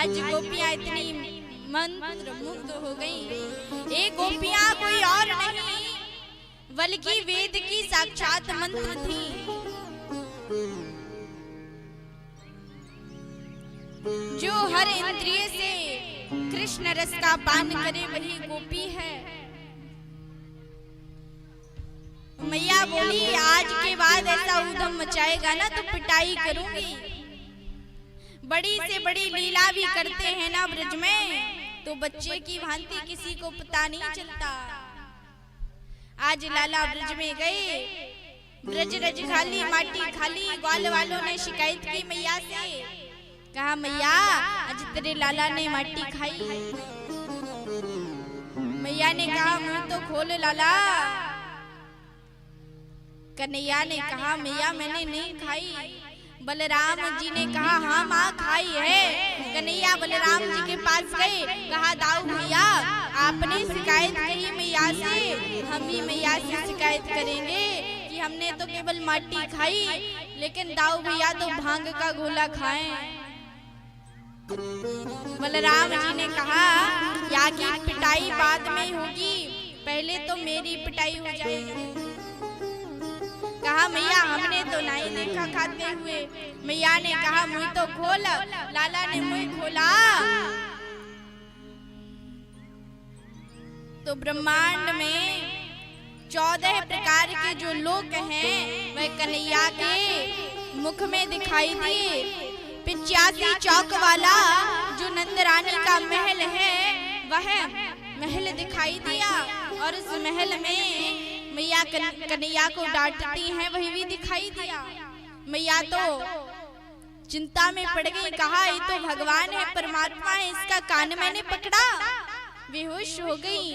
आज गोपियां इतनी मंत्र मुग्ध हो गई। ये गोपियां कोई और नहीं बल्कि वेद की साक्षात मंत्र थी। जो हर इंद्रिय से कृष्ण रस का पान करे वही गोपी है। मैया बोली आज के बाद ऐसा उधम मचाएगा ना तो पिटाई करूंगी। बड़ी से बड़ी लीला भी करते हैं ना ब्रज में तो बच्चे की भांति किसी को पता नहीं चलता। आज लाला ब्रज में गए, ब्रज रज खाली माटी खाली। ग्वाल वालों ने शिकायत की मैया से, कहा मैया आज तेरे लाला ने माटी खाई। मैया ने कहा मुंह तो खोल लाला। कन्हैया ने कहा मैया मैंने नहीं खाई। बलराम जी ने कहा हाँ माँ खाई है। कन्हैया बलराम जी के पास गए, कहा दाऊ भैया आपने शिकायत कही मैया से, हम भी मैया से शिकायत करेंगे कि हमने तो केवल माटी खाई लेकिन दाऊ भैया तो भांग का गोला खाएं। बलराम जी ने कहा या की पिटाई बाद में होगी, पहले तो मेरी पिटाई हो जाएगी। कहा मैया हमने तो नहीं देखा खाते हुए। मैया ने कहा मुंह तो खोल। लाला ने मुंह खोला तो ब्रह्मांड में 14 प्रकार के जो लोक हैं वह कन्हैया के मुख में दिखाई दिए। 85 चौक वाला जो नंदरानी का महल है वह महल दिखाई दिया और उस महल में मैया कन्हैया को डांटती हैं वही भी दिखाई दिया। मैया तो चिंता में पड़ गई, कहा ये तो भगवान है परमात्मा है, इसका कान मैंने पकड़ा, बेहोश हो गई।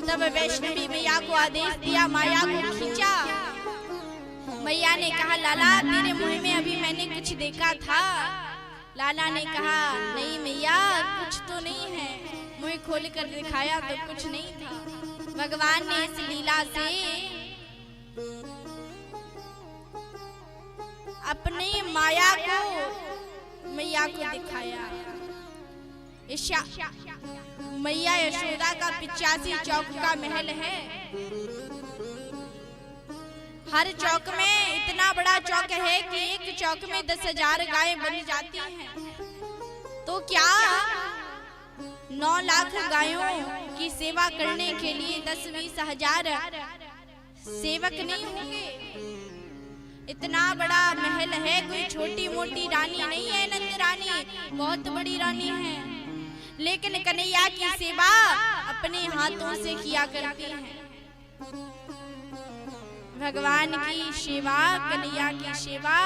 तब वैष्णवी मैया को आदेश दिया, माया को खींचा। मैया ने कहा लाला तेरे मुंह में अभी मैंने कुछ देखा था। लाला ने कहा नहीं मैया कुछ तो नहीं है। मुंह खोल कर दिखाया तो कुछ नहीं था। भगवान ने इस लीला से अपनी माया को मैया को दिखाया। मैया यशोदा का 85 चौक का महल है। हर चौक में इतना बड़ा चौक है कि एक चौक में 10,000 गायें बन जाती हैं। तो क्या 9 लाख गायों की सेवा करने के लिए 10-20 हजार सेवक नहीं होंगे? इतना बड़ा महल है, कोई छोटी मोटी रानी नहीं है। नंदरानी बहुत बड़ी रानी है, लेकिन कन्हैया की सेवा अपने हाथों से किया करती है। भगवान की सेवा, कन्हैया की सेवा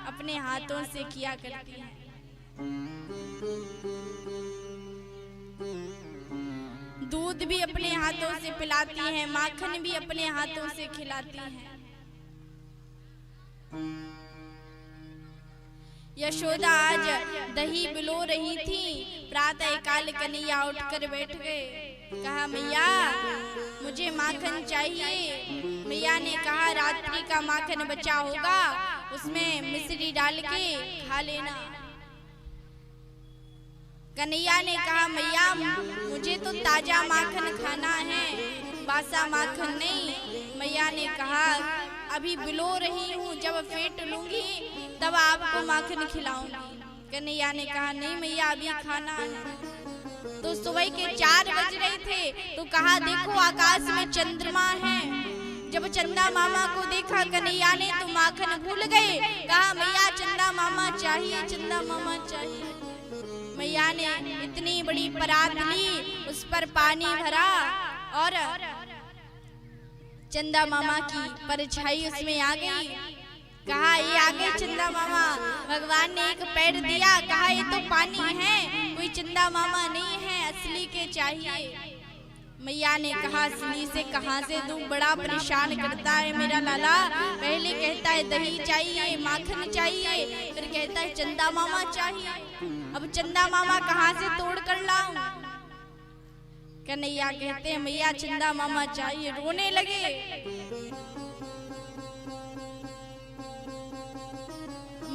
अपने हाथों से किया करती है। दूध भी अपने हाथों से पिलाती है, माखन भी अपने हाथों से खिलाती है। यशोदा आज दही बिलो रही थी। प्रातः काल कन्हैया उठकर बैठ गए, कहा मैया मुझे माखन चाहिए। मैया ने कहा रात्रि का माखन बचा होगा, उसमें मिश्री डाल के खा लेना। कन्हैया ने कहा मैया मुझे तो ताजा माखन खाना है, बासा माखन नहीं। मैया ने कहा अभी बिलो रही हूँ, जब फेंट लूंगी तब आपको माखन खिलाऊंगी। कन्हैया ने कहा नहीं मैया अभी खाना है। तो सुबह के 4 बज रहे थे तो कहा देखो आकाश में चंद्रमा है। जब चंदा मामा को देखा कन्हैया ने तो माखन भूल गए। कहा मैया चंदा मामा चाहिए, चंदा मामा चाहिए। मैया ने इतनी बड़ी परात ली, उस पर पानी भरा और चंदा मामा की परछाई उसमें आ गई। कहा ये आ गए चंदा मामा। भगवान ने एक पैर दिया, कहा ये तो पानी है, कोई चंदा मामा नहीं है, असली के चाहिए। मैया ने कहा असली से कहां से दूं, बड़ा परेशान करता है मेरा लाला। पहले कहता है दही चाहिए, माखन चाहिए, फिर कहता है चंदा मामा चाहिए। अब चंदा मामा कहां से तोड़ कर लाऊं? कन्हैया कहते हैं मैया चंदा मामा चाहिए। रोने लगे।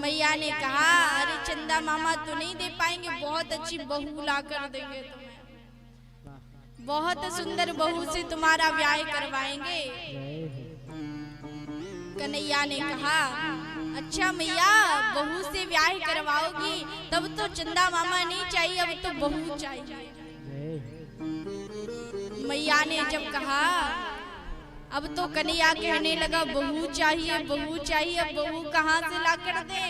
मैया ने कहा, अरे चंदा मामा तो नहीं दे पाएंगे, बहुत अच्छी बहू ला कर देंगे तुम्हें, बहुत सुंदर बहू से तुम्हारा ब्याह करवाएंगे। कन्हैया ने कहा, अच्छा मैया बहू से ब्याह करवाओगी, तब तो चंदा मामा नहीं चाहिए, अब तो बहू चाहिए। मैया ने जब कहा, अब तो कन्हैया कहने लगा, बहू चाहिए बहू चाहिए, अब बहू कहाँ से ला कर दे,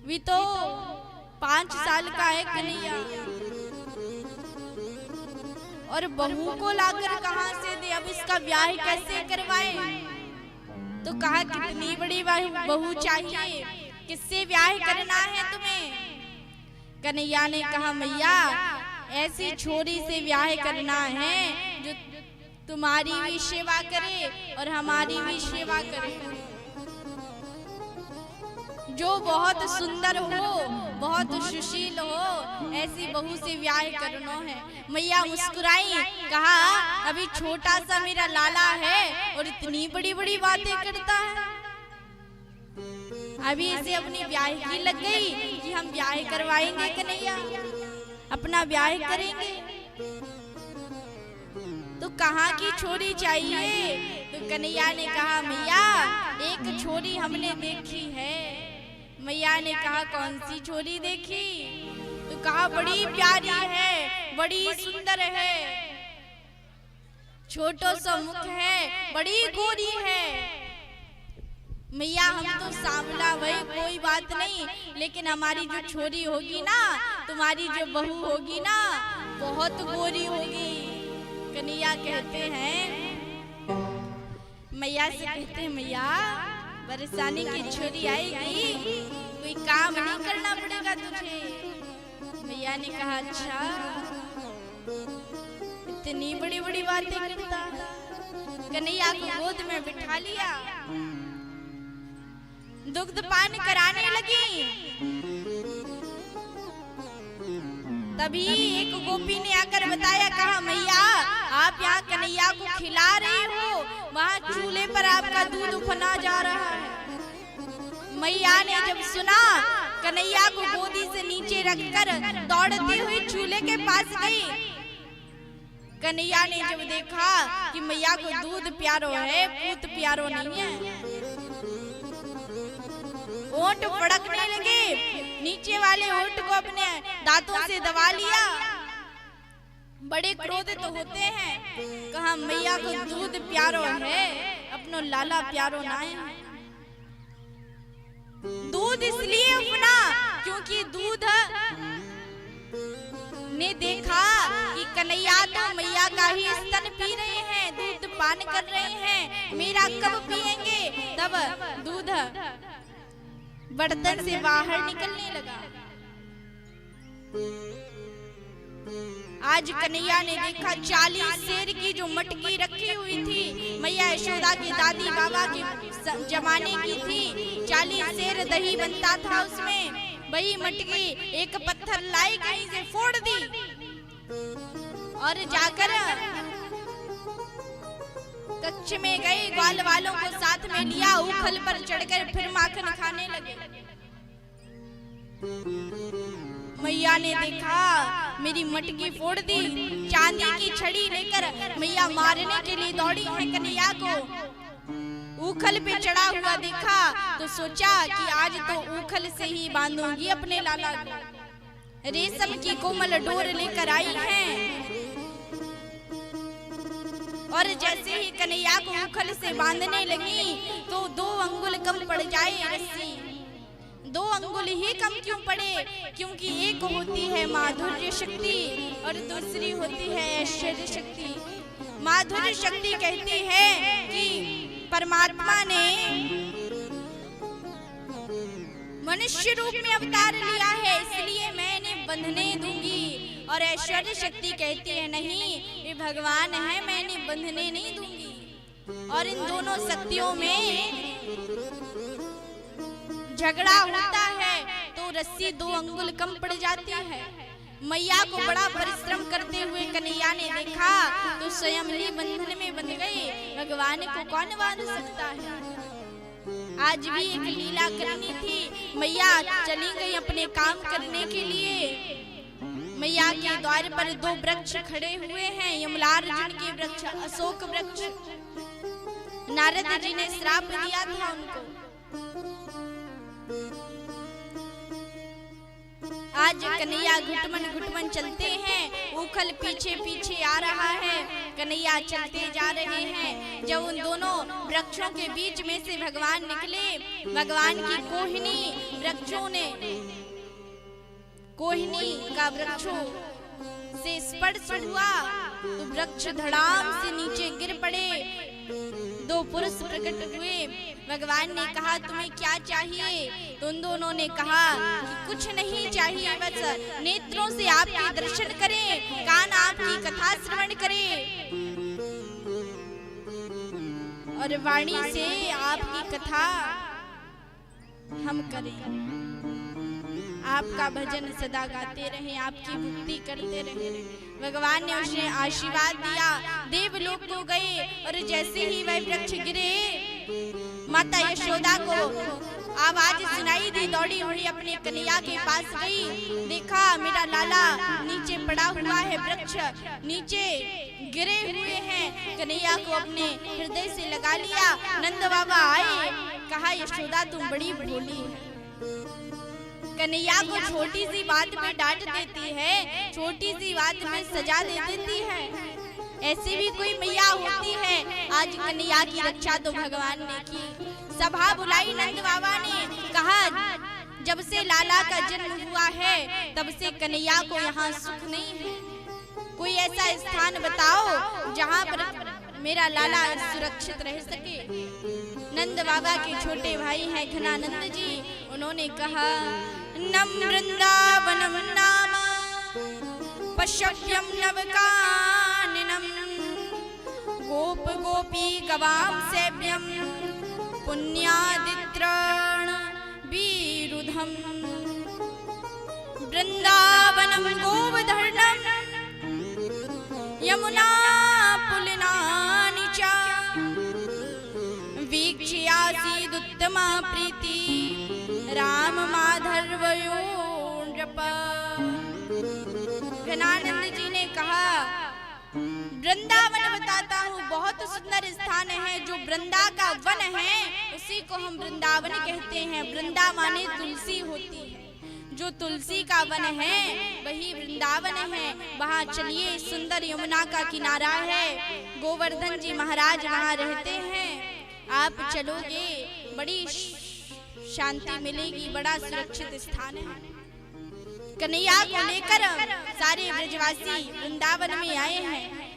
भी तो 5 साल का है कन्हैया, और बहू को लाकर कहाँ से दे, अब इसका ब्याह कैसे करवाए। तो कहा, कितनी बड़ी बहू चाहिए, किससे ब्याह करना है तुम्हें। कन्हैया ने कहा, मैया ऐसी छोरी से ब्याह करना है जो तुम्हारी भी सेवा करे और हमारी भी सेवा करे, जो बहुत सुंदर हो, बहुत सुशील हो, ऐसी बहू से ब्याह करना है। मैया मुस्कुराई, कहा, अभी छोटा सा मेरा लाला है और इतनी बड़ी बड़ी बातें करता है, अभी इसे अपनी ब्याह की लग गई कि हम ब्याह करवाएंगे कन्हैया, अपना ब्याह करेंगे। तो कहाँ की छोरी चाहिए। तो कन्हैया ने कहा, मैया एक छोरी हमने देखी है। मैया ने कहा, कौन सी छोरी देखी। तो कहा, बड़ी प्यारी है, बड़ी सुंदर है, छोटो सा मुख है, बड़ी गोरी है। मैया हम तो सांवला भाई कोई बात नहीं, लेकिन हमारी जो छोरी होगी ना, तुम्हारी जो बहू होगी ना, बहुत गोरी होगी। कन्हैया कहते हैं, मैया से कहते हैं, मैया बरसाने की छोरी आएगी, कोई काम नहीं करना पड़ेगा तुझे। मैया ने कहा, अच्छा इतनी बड़ी बड़ी बातें करता। कन्हैया को गोद में बिठा लिया, दुग्ध पान कराने लगी। तभी एक गोपी ने आकर बताया, कहा, मैया आप यहाँ कन्हैया को खिला रही हो, वहाँ चूल्हे पर आपका दूध उफना जा रहा है। मैया ने जब सुना, कन्हैया को गोदी से नीचे रखकर दौड़ती हुई चूल्हे के पास गई। कन्हैया ने जब देखा कि मैया को दूध प्यारो है, पूत प्यारो नहीं है, होंठ फड़कने लगे, नीचे वाले होंठ को अपने दांतों से दबा लिया। बड़े क्रोधित होते हैं। कहा, मैया को दूध प्यारो है, अपनो लाला प्यारो ना है। दूध इसलिए अपना क्योंकि दूध ने देखा कि कन्हैया तो मैया का ही स्तन पी रहे हैं, दूध पान कर रहे हैं, मेरा कब पिएंगे। तब दूध बर्तन से बाहर निकलने लगा। आज कन्हैया ने देखा 40 सेर की जो मटकी रखी हुई थी, मैया यशोदा की दादी बाबा के जमाने की थी। 40 सेर दही बनता था उसमें। वही मटकी एक पत्थर लाई कहीं से फोड़ दी और जाकर कक्ष में गए, ग्वाल वालों को साथ में लिया, उखल पर चढ़कर फिर माखन खाने लगे। मैया ने देखा मेरी मटकी फोड़ दी, चांदी की छड़ी लेकर मैया मारने के लिए दौड़ी है कन्हैया को। उखल पे चढ़ा हुआ देखा तो सोचा कि आज तो उखल से ही बांधूंगी अपने लाला को। रेशम की कोमल डोर लेकर आई है और जैसे ही कन्हैया को उखल से बांधने लगी तो 2 अंगुल कम पड़ जाए रस्सी। 2 अंगुल ही कम क्यों पड़े? क्योंकि एक होती है माधुर्य शक्ति और दूसरी होती है ऐश्वर्य शक्ति। माधुर्य शक्ति कहती है कि परमात्मा ने मनुष्य रूप में अवतार लिया है, इसलिए मैं इन्हें बंधने दूंगी। और ऐश्वर्य शक्ति कहती है नहीं, ये भगवान है, मैं इन्हें बंधने नहीं दूंगी। और इन दोनों शक्तियों में झगड़ा होता है तो रस्सी 2 अंगुल कम पड़ जाती है। मैया को बड़ा परिश्रम करते हुए कन्हैया ने देखा तो स्वयं ही बंधन में बंध गई। भगवान को कौन बांध सकता है? आज भी एक लीला करनी थी। मैया चली गई अपने काम करने के लिए। मैया के द्वार पर 2 वृक्ष खड़े हुए हैं, यमलार्जुन के वृक्ष, अशोक वृक्ष। नारद जी ने श्राप दिया था उनको। आज कन्हैया घुटमन घुटमन चलते हैं, उखल पीछे पीछे आ रहा है, कन्हैया चलते जा रहे हैं। जब उन दोनों वृक्षों के बीच में से भगवान निकले, भगवान की कोहिनी वृक्षों ने, कोहिनी का वृक्षों से स्पर्श हुआ तो वृक्ष धड़ाम से नीचे गिर पड़े। 2 पुरुष प्रकट हुए। भगवान ने कहा तुम्हें क्या चाहिए? तो उन दोनों ने कहा कि कुछ नहीं चाहिए, बस नेत्रों से आपके दर्शन करें, कान आपकी कथा श्रवण करें और वाणी से आपकी कथा हम करें, आपका भजन सदा गाते रहें, आपकी भक्ति करते रहें। भगवान ने उसे आशीर्वाद दिया। देवलोक को गए और जैसे ही वह वृक्ष गिरे, माता यशोदा को आवाज सुनाई दी। दौड़ी हुई अपने कन्हैया के पास गई, देखा मेरा लाला नीचे पड़ा हुआ है, वृक्ष नीचे गिरे हुए हैं। कन्हैया को अपने हृदय से लगा लिया। नंद बाबा आए, कहा यशोदा तुम बड़ी भोली है, कन्हैया को छोटी सी बात में डांट देती है, छोटी सी बात में सजा दे देती है। ऐसी भी कोई मैया होती है। आज कन्हैया की रक्षा तो भगवान ने की। सभा बुलाई नंद बाबा ने, कहा जब से लाला का जन्म हुआ है तब से कन्हैया को यहाँ सुख नहीं है। कोई ऐसा स्थान बताओ जहाँ पर मेरा लाला सुरक्षित रह सके। नंद बाबा के छोटे भाई हैं घनानंद जी, उन्होंने कहा नम वृंदावनम नाम पश्यभ्यम नवकाननम गोप गोपी गवाम सेव्यम पुण्यादित्रण विरुधम वृंदावनम गोवर्धनम यमुना पुलनानि च वीक्ष्यासीदुत्तमा प्रीति राम माधवयो नृप। घनानंद जी ने कहा वृंदावन बताता हूँ, बहुत सुंदर स्थान है। जो वृंदा का वन है उसी को हम वृंदावन कहते हैं। वृंदा माने तुलसी होती है, जो तुलसी का वन है वही वृंदावन है। वहाँ चलिए, सुंदर यमुना का किनारा है, गोवर्धन जी महाराज वहाँ रहते हैं। आप चलोगे बड़ी शांति मिलेगी, बड़ा सुरक्षित स्थान है। कन्हैया को लेकर सारे ब्रजवासी वृंदावन में आए हैं।